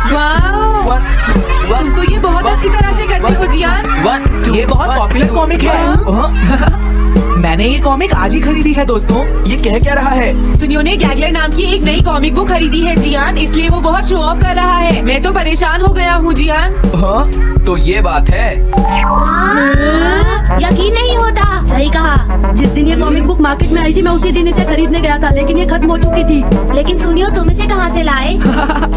वाह, तुम तो ये बहुत अच्छी तरह से करते हो जियान। ये बहुत पॉपुलर कॉमिक है। मैंने ये कॉमिक आज ही खरीदी है दोस्तों। ये कह क्या रहा है? सुनियो ने गैगलर नाम की एक नई कॉमिक बुक खरीदी है जियान, इसलिए वो बहुत शो ऑफ कर रहा है। मैं तो परेशान हो गया हूँ जियान। हाँ, तो ये बात है। यकीन नहीं होता। सही कहा। जिस दिन ये कॉमिक बुक मार्केट में आई थी मैं उसी दिन इसे खरीदने गया था, लेकिन ये खत्म हो चुकी थी। लेकिन सुनियो, तुम इसे कहाँ से लाए?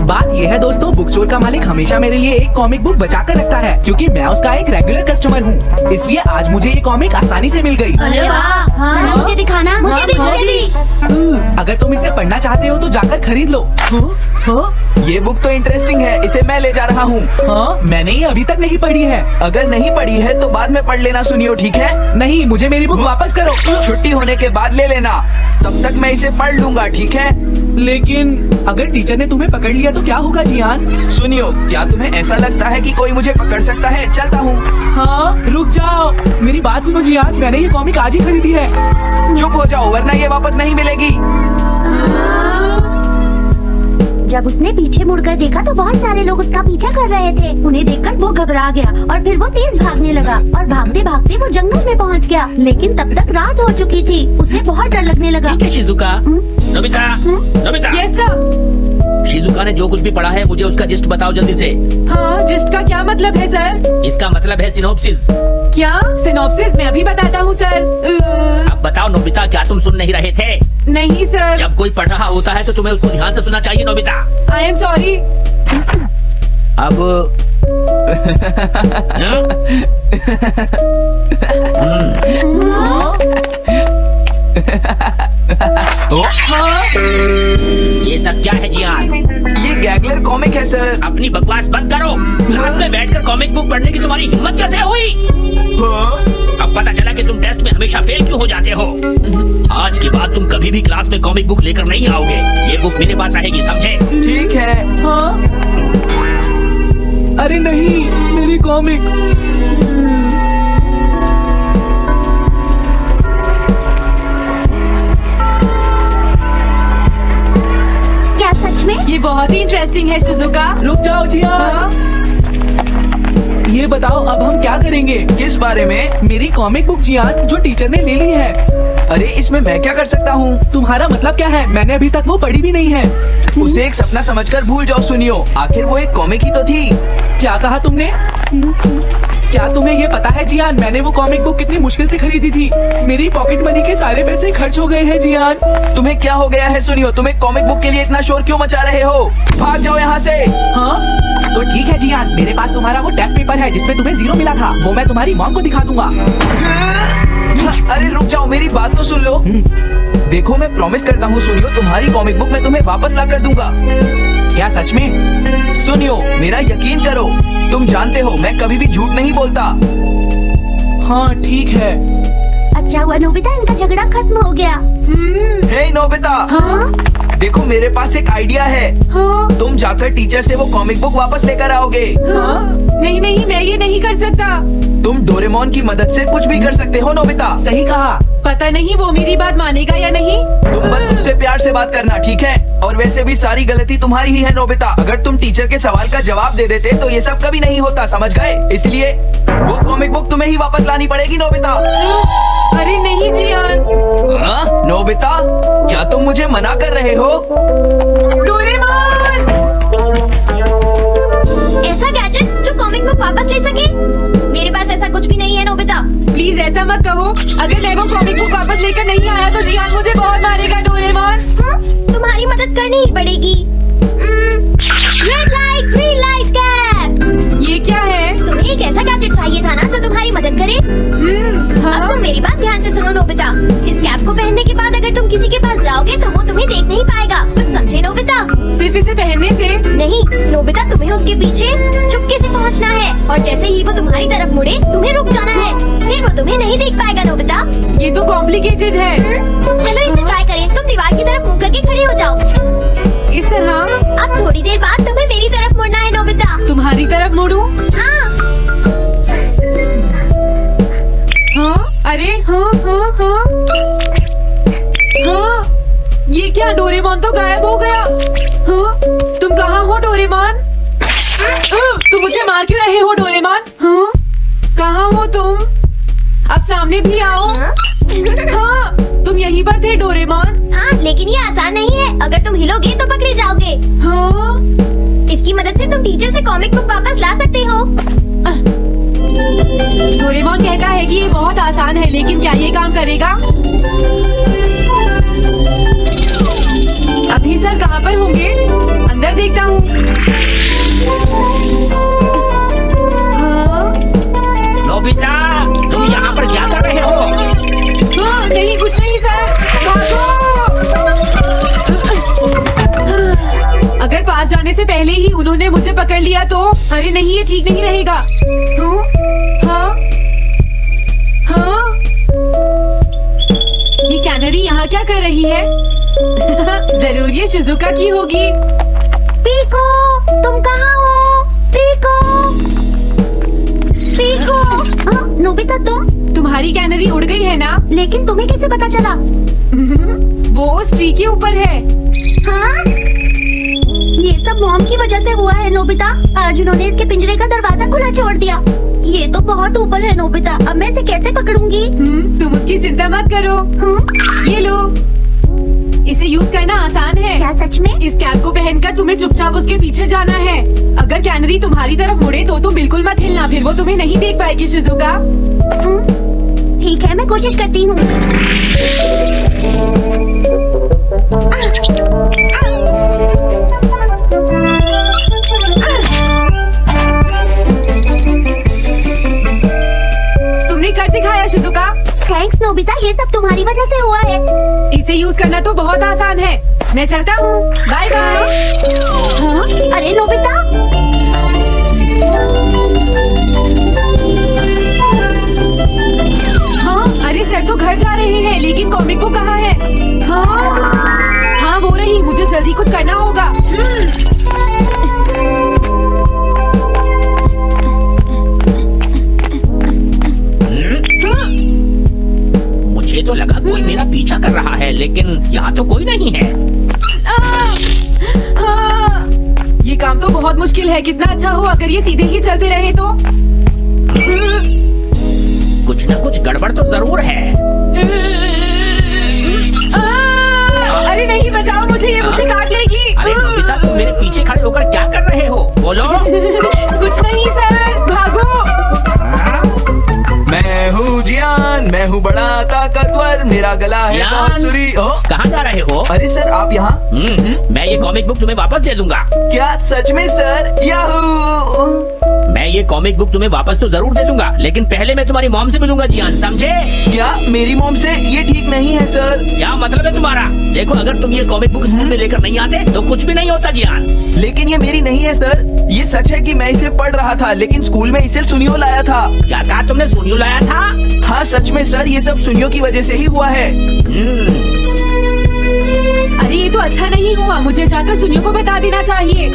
बात ये है दोस्तों, बुक स्टोर का मालिक हमेशा मेरे लिए एक कॉमिक बुक बचा कर रखता है, क्योंकि मैं उसका एक रेगुलर कस्टमर हूँ। इसलिए आज मुझे ये कॉमिक आसानी से मिल गई। अरे वाह, हाँ, मुझे दिखाना। मुझे भी। अगर तुम इसे पढ़ना चाहते हो तो जाकर खरीद लो। ये बुक तो इंटरेस्टिंग है, इसे मैं ले जा रहा हूँ। हाँ, मैंने ये अभी तक नहीं पढ़ी है। अगर नहीं पढ़ी है तो बाद में पढ़ लेना सुनियो, ठीक है? नहीं, मुझे मेरी बुक वापस करो। छुट्टी होने के बाद ले लेना, तब तक मैं इसे पढ़ लूंगा, ठीक है? लेकिन अगर टीचर ने तुम्हें पकड़ लिया तो क्या होगा जियान? सुनियो, क्या तुम्हें ऐसा लगता है कि कोई मुझे पकड़ सकता है? चलता हूँ। हाँ, रुक जाओ, मेरी बात सुनो जियान, मैंने ये कॉमिक आज ही खरीदी है। चुप हो जाओ वरना ये वापस नहीं मिलेगी। जब उसने पीछे मुड़कर देखा तो बहुत सारे लोग उसका पीछा कर रहे थे। उन्हें देखकर वो घबरा गया और फिर वो तेज भागने लगा और भागते भागते वो जंगल में पहुंच गया। लेकिन तब तक रात हो चुकी थी। उसे बहुत डर लगने लगा। Shizuka, Nobita, Nobita. Yes sir. Shizuka ने जो कुछ भी पढ़ा है मुझे उसका जिस्ट बताओ जल्दी से। हाँ, जिस्ट का क्या मतलब है सर? इसका मतलब है सिनॉप्सिस। क्या सिनॉप्सिस? मैं अभी बताता हूँ सर। अब बताओ नोबिता, क्या तुम सुन नहीं रहे थे? नहीं सर। जब कोई पढ़ रहा होता है तो तुम्हें उसको ध्यान से सुनना चाहिए नोबिता। I am sorry. अब ये सब क्या है जियान? ये गैगलर कॉमिक है सर। अपनी बकवास बंद करो। क्लास में बैठकर कॉमिक बुक पढ़ने की तुम्हारी हिम्मत कैसे हुई? अब पता चला कि तुम टेस्ट में हमेशा फेल क्यों हो जाते हो। आज के बाद तुम कभी भी क्लास में कॉमिक बुक लेकर नहीं आओगे। ये बुक मेरे पास आएगी, समझे? ठीक है। हाँ? अरे नहीं, मेरी कॉमिक। क्या सच में? ये बहुत ही इंटरेस्टिंग है शिजुका। रुक जाओ जियान। हाँ? ये बताओ अब हम क्या करेंगे? किस बारे में? मेरी कॉमिक बुक जियान, जो टीचर ने ले ली है। अरे इसमें मैं क्या कर सकता हूँ? तुम्हारा मतलब क्या है? मैंने अभी तक वो पढ़ी भी नहीं है। उसे एक सपना समझकर भूल जाओ सुनियो, आखिर वो एक कॉमिक ही तो थी। क्या कहा तुमने? क्या तुम्हें ये पता है जियान, मैंने वो कॉमिक बुक कितनी मुश्किल से खरीदी थी। मेरी पॉकेट मनी के सारे पैसे खर्च हो गए हैं जियान। तुम्हें क्या हो गया है सुनियो? तुम एक कॉमिक बुक के लिए इतना शोर क्यों मचा रहे हो? भाग जाओ यहाँ से। हाँ, तो ठीक है जियान, मेरे पास तुम्हारा वो टेस्ट पेपर है जिसमें तुम्हें 0 मिला था। वो मैं तुम्हारी मॉम को दिखा दूंगा। अरे रुक जाओ, मेरी बात तो सुन लो। देखो, मैं प्रॉमिस करता हूँ सुनियो, तुम्हारी कॉमिक बुक मैं तुम्हें वापस ला कर दूंगा। क्या सच में? सुनियो, मेरा यकीन करो, तुम जानते हो मैं कभी भी झूठ नहीं बोलता। हाँ ठीक है। अच्छा हुआ नोबिता, इनका झगड़ा खत्म हो गया। हे नोबिता। हाँ? देखो, मेरे पास एक आइडिया है। हाँ? तुम जाकर टीचर से वो कॉमिक बुक वापस लेकर आओगे। हाँ? नहीं नहीं, मैं ये नहीं कर सकता। तुम डोरेमोन की मदद से कुछ भी कर सकते हो नोबिता। सही कहा। पता नहीं वो मेरी बात मानेगा या नहीं। तुम बस उससे प्यार से बात करना, ठीक है? और वैसे भी सारी गलती तुम्हारी ही है नोबिता। अगर तुम टीचर के सवाल का जवाब दे देते तो ये सब कभी नहीं होता, समझ गए? इसलिए वो कॉमिक बुक तुम्हें ही वापस लानी पड़ेगी नोबिता। अरे नहीं जियान। हाँ? नोबिता, क्या तुम मुझे मना कर रहे हो? डोरेमोन! ऐसा गैजेट जो कॉमिक बुक वापस ले सके? मेरे पास ऐसा कुछ भी नहीं है नोबिता। प्लीज ऐसा मत कहो। अगर मैं वो कॉमिक बुक वापस लेकर नहीं आया तो जियान मुझे बहुत मारेगा डोरेमोन। हाँ? तुम्हारी मदद करनी ही पड़ेगी। Red light, green light cap. ये क्या है? तुम्हें एक ऐसा गैजेट चाहिए था ना जो तुम्हारी मदद करे। हाँ? अब तुम मेरी बात ध्यान से सुनो नोबिता। इस कैप को पहनने के बाद अगर तुम किसी के पास जाओगे तो वो तुम्हें देख नहीं पाएगा। कुछ समझे नोबिता? सिर्फ इसे पहनने से? नहीं नोबिता, तुम्हें उसके पीछे चुपके से पहुंचना है और जैसे ही वो तुम्हारी तरफ मुड़े तुम्हें रुक जाना है। फिर वो तुम्हें नहीं देख पाएगा नोबिता। ये तो कॉम्प्लिकेटेड है। चलो इसे ट्राई करें। तुम दीवार की तरफ मुंह करके खड़े हो जाओ। इस तरह? अब थोड़ी देर बाद तुम्हें मेरी तरफ मुड़ना है नोबिता। तुम्हारी तरफ मुड़ूं? हाँ। हाँ? अरे हाँ हाँ हाँ। क्या, डोरेमोन तो गायब हो गया। हाँ? तुम कहाँ हो डोरेमोन? तुम मुझे मार क्यों रहे हो डोरेमोन? हाँ? कहाँ हो तुम? अब सामने भी आओ। हाँ, तुम यहीं पर थे डोरेमोन। हाँ, लेकिन ये आसान नहीं है। अगर तुम हिलोगे तो पकड़े जाओगे। हाँ? इसकी मदद से तुम टीचर से कॉमिक बुक वापस ला सकते हो। डोरेमोन कहता है कि ये बहुत आसान है, लेकिन क्या ये काम करेगा? अभी सर कहाँ पर होंगे? अंदर देखता हूँ। हाँ? नोबिता, तुम यहाँ पर क्या कर रहे हो? हाँ, नहीं, कुछ नहीं सर, भागो। अगर पास जाने से पहले ही उन्होंने मुझे पकड़ लिया तो? अरे नहीं, ये ठीक नहीं रहेगा। हाँ? हाँ? ये कैनरी यहाँ क्या कर रही है? जरूर ये शिजुका की होगी। पीको, तुम कहाँ हो? Piko, Piko. हाँ, नोबिता तुम्हारी कैनरी उड़ गई है ना? लेकिन तुम्हें कैसे पता चला? वो उस ट्री के ऊपर है। हाँ? ये सब मॉम की वजह से हुआ है नोबिता। आज उन्होंने इसके पिंजरे का दरवाजा खुला छोड़ दिया। ये तो बहुत ऊपर है नोबिता, अब मैं इसे कैसे पकड़ूंगी? तुम उसकी चिंता मत करो। ये लो, इसे यूज करना आसान है। क्या सच में? इस कैप को पहनकर तुम्हें चुपचाप उसके पीछे जाना है। अगर कैनरी तुम्हारी तरफ मुड़े तो तुम बिल्कुल मत हिलना, फिर वो तुम्हें नहीं देख पाएगी शिजुका। ठीक है, मैं कोशिश करती हूँ। तुमने कर दिखाया शिजुका। थैंक्स नोबिता, ये सब तुम्हारी वजह से हुआ है। इसे यूज करना तो बहुत आसान है। मैं चलता हूँ, बाय बाय। हाँ? अरे नोबिता, हाँ? अरे सर तो घर जा रहे हैं, लेकिन कॉमिक बुक कहाँ है? हाँ? हाँ, वो रही, मुझे जल्दी कुछ करना होगा। मुझे तो लगा कोई मेरा पीछा कर रहा है, लेकिन यहाँ तो कोई नहीं है। हाँ, ये काम तो बहुत मुश्किल है। कितना अच्छा हो अगर ये सीधे ही चलते रहे तो। कुछ न कुछ गड़बड़ तो जरूर है। अरे नहीं, बचाओ मुझे, ये मुझे काट लेगी। अरे नोबिता, तुम मेरे पीछे खड़े होकर क्या कर रहे हो? बोलो। कुछ नहीं सर, भागो। मैं हूँ जियान, मैं हूँ बड़ा ताकतवर, मेरा गला है जियान? बहुत सुरी। कहाँ जा रहे हो? अरे सर, आप यहाँ? मैं ये कॉमिक बुक तुम्हें वापस दे दूंगा। क्या सच में सर? याहू! मैं ये कॉमिक बुक तुम्हें वापस तो जरूर दे दूंगा, लेकिन पहले मैं तुम्हारी मॉम से मिलूंगा जियान, समझे? क्या मेरी मॉम से? ये ठीक नहीं है सर। क्या मतलब है तुम्हारा? देखो, अगर तुम ये कॉमिक बुक स्कूल में लेकर नहीं आते तो कुछ भी नहीं होता जियान। लेकिन ये मेरी नहीं है सर। ये सच है कि मैं इसे पढ़ रहा था, लेकिन स्कूल में इसे सुनियो लाया था। क्या कहा तुमने? सुनियो लाया था? हाँ सच में सर, ये सब सुनियो की वजह से ही हुआ है। अरे ये तो अच्छा नहीं हुआ, मुझे जाकर सुनियो को बता देना चाहिए।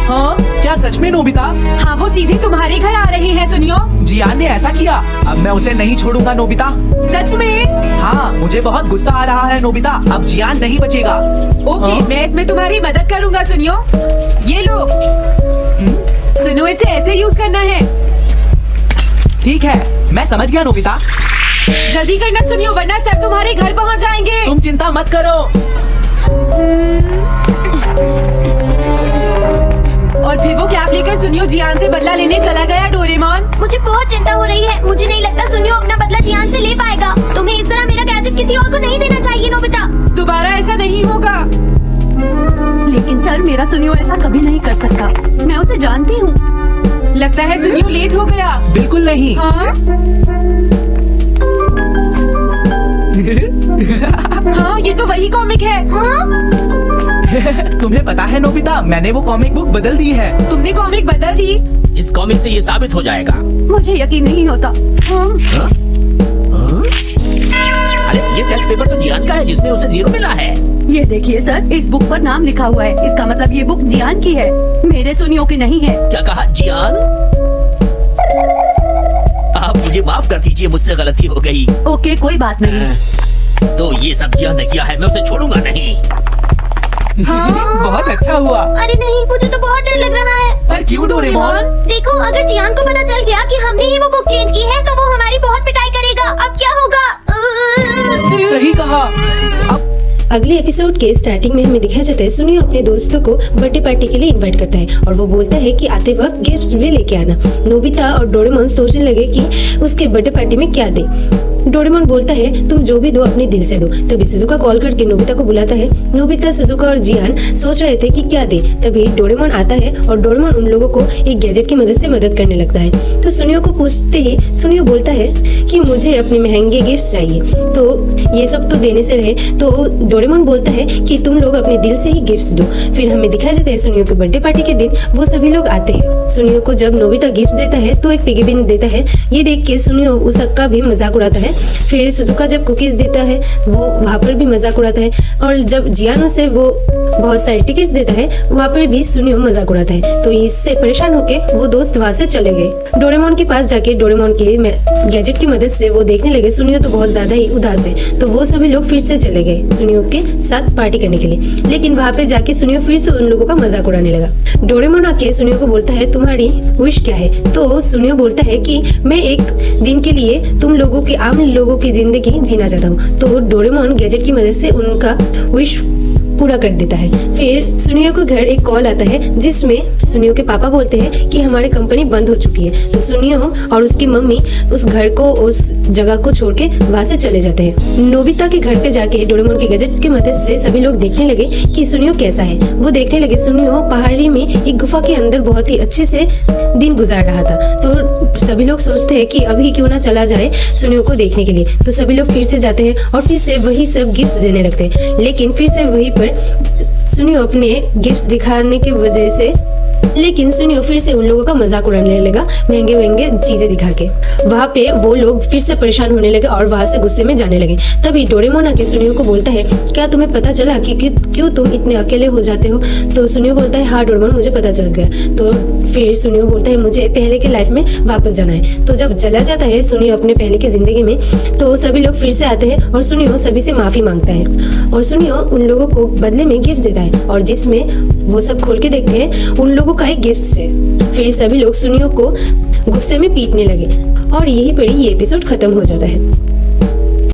हाँ? क्या सच में नोबिता? हाँ, वो सीधे तुम्हारे घर आ रहे हैं सुनियो। जियान ने ऐसा किया? अब मैं उसे नहीं छोड़ूंगा नोबिता। सच में? हाँ, मुझे बहुत गुस्सा आ रहा है नोबिता, अब जियान नहीं बचेगा। ओके, हाँ? मैं इसमें तुम्हारी मदद करूंगा सुनियो। ये लो, सुनो, इसे ऐसे यूज करना है। ठीक है, मैं समझ गया नोबिता। जल्दी करना सुनियो, वरना सर तुम्हारे घर पहुंच जाएंगे। तुम चिंता मत करो। और फिर वो कैप लेकर सुनियो जियान से बदला लेने चला गया। डोरेमोन, मुझे बहुत चिंता हो रही है। मुझे नहीं लगता सुनियो अपना बदला जियान से ले पाएगा। तुम्हें इस तरह मेरा गैजेट किसी और को नहीं देना चाहिए नोबिता। दोबारा ऐसा नहीं होगा। लेकिन सर, मेरा सुनियो ऐसा कभी नहीं कर सकता। मैं उसे जानती हूँ। लगता है सुनियो लेट हो गया। बिल्कुल नहीं। हाँ? हाँ, ये तो वही कॉमिक है। हाँ? तुम्हें पता है नोबिता, मैंने वो कॉमिक बुक बदल दी है। तुमने कॉमिक बदल दी? इस कॉमिक से ये साबित हो जाएगा। मुझे यकीन नहीं होता। हाँ? अरे ये टेस्ट पेपर तो जियान का है, जिसमें उसे 0 मिला है। ये देखिए सर, इस बुक पर नाम लिखा हुआ है। इसका मतलब ये बुक जियान की है, मेरे सुनियो की नहीं है। क्या कहा? जियान? आप मुझे माफ कर दीजिए, मुझसे गलती हो गई। ओके, कोई बात नहीं। तो ये सब जियान ने किया है, मैं उसे छोड़ूंगा नहीं। बहुत अच्छा हुआ। अरे नहीं, मुझे तो बहुत डर लग रहा है। पर क्यों डोरेमोन? देखो, अगर जियान को पता चल गया कि हमने ही वो बुक चेंज की है तो वो हमारी बहुत पिटाई करेगा। अब क्या होगा? सही कहा। अब अगले एपिसोड के स्टार्टिंग में हमें दिखाया जाता है सुनियो अपने दोस्तों को बर्थडे पार्टी के लिए इनवाइट करता है और वो बोलता है कि आते वक्त गिफ्ट्स भी लेके आना। नोबिता और डोरेमोन सोचने लगे कि उसके बर्थडे पार्टी में क्या दे। डोरेमोन बोलता है तुम जो भी दो अपने दिल से दो। तभी सुजुका कॉल करके नोबिता को बुलाता है। नोबिता, सुजुका और जियान सोच रहे थे कि क्या दे। तभी डोरेमोन आता है और डोरेमोन उन लोगों को एक गैजेट की मदद से मदद करने लगता है। तो सुनियो को पूछते ही सुनियो बोलता है कि मुझे अपने महंगे गिफ्ट चाहिए। तो ये सब तो देने से रहे, तो डोरेमोन बोलता है कि तुम लोग अपने दिल से ही गिफ्ट्स दो। फिर हमें दिखाया जाता है सुनियो के बर्थडे पार्टी के दिन वो सभी लोग आते हैं। सुनियो को जब नोबिता गिफ्ट देता है तो एक पिगी बैंक देता है। ये देख के सुनियो उसका भी मजाक उड़ाता है। फिर सुजुका जब कुकीज देता है वो वहाँ पर भी मजाक उड़ाता है और जब जियानो से वो बहुत सारे टिकट्स देता है वहाँ पर भी सुनियो मजाक उड़ाता है। तो इससे परेशान होके वो दोस्त वहाँ से चले गए। डोरेमोन के पास जाके डोरेमोन के गैजेट की मदद से वो देखने लगे सुनियो तो बहुत ज्यादा ही उदास है। तो वो सभी लोग फिर से चले गए सुनियो के साथ पार्टी करने के लिए। लेकिन वहाँ पे जाके सुनियो फिर से उन लोगों का मजाक उड़ाने लगा। डोरेमोन आके सुनियो को बोलता है तुम्हारी विश क्या है। तो सुनियो बोलता है कि मैं एक दिन के लिए तुम लोगों की आम लोगों की जिंदगी जीना चाहता हूँ। तो डोरेमोन गैजेट की मदद से उनका विश पूरा कर देता है। फिर सुनियो को घर एक कॉल आता है जिसमें सुनियो के पापा बोलते हैं कि हमारी कंपनी बंद हो चुकी है। तो सुनियो और उसकी मम्मी उस घर को उस जगह को छोड़ के वहाँ से चले जाते हैं। नोबिता के घर पे जाके डोरेमोन के गैजेट की मदद से सभी लोग देखने लगे कि सुनियो कैसा है। वो देखने लगे सुनियो पहाड़ी में एक गुफा के अंदर बहुत ही अच्छे से दिन गुजार रहा था। तो सभी लोग सोचते हैं कि अभी क्यों ना चला जाए सुनियो को देखने के लिए। तो सभी लोग फिर से जाते हैं और फिर से वही सब गिफ्ट्स देने लगते हैं। लेकिन फिर से वहीं पर सुनियो अपने गिफ्ट्स दिखाने की वजह से फिर से उन लोगों का मजाक उड़ाने लगा महंगे महंगे चीजें दिखा के। वहाँ पे वो लोग फिर से परेशान होने लगे और वहाँ से गुस्से में जाने लगे। तभी डोरेमोन आके सुनियो को बोलता है क्या तुम्हें पता चला कि क्यों तुम इतने अकेले हो जाते हो। तो सुनियो बोलता है हाँ डोरेमोन मुझे पता चल गया। तो फिर सुनियो बोलता है मुझे पहले के लाइफ में वापस जाना है। तो जब चला जाता है सुनियो अपने पहले की जिंदगी में तो सभी लोग फिर से आते हैं और सुनियो सभी से माफी मांगता है और सुनियो उन लोगों को बदले में गिफ्ट देता है और जिसमें वो सब खोल के देखते हैं उन लोगों का एक गिफ्ट है। फिर सभी लोग सुनियो को गुस्से में पीटने लगे और यहीं पर ये एपिसोड खत्म हो जाता है।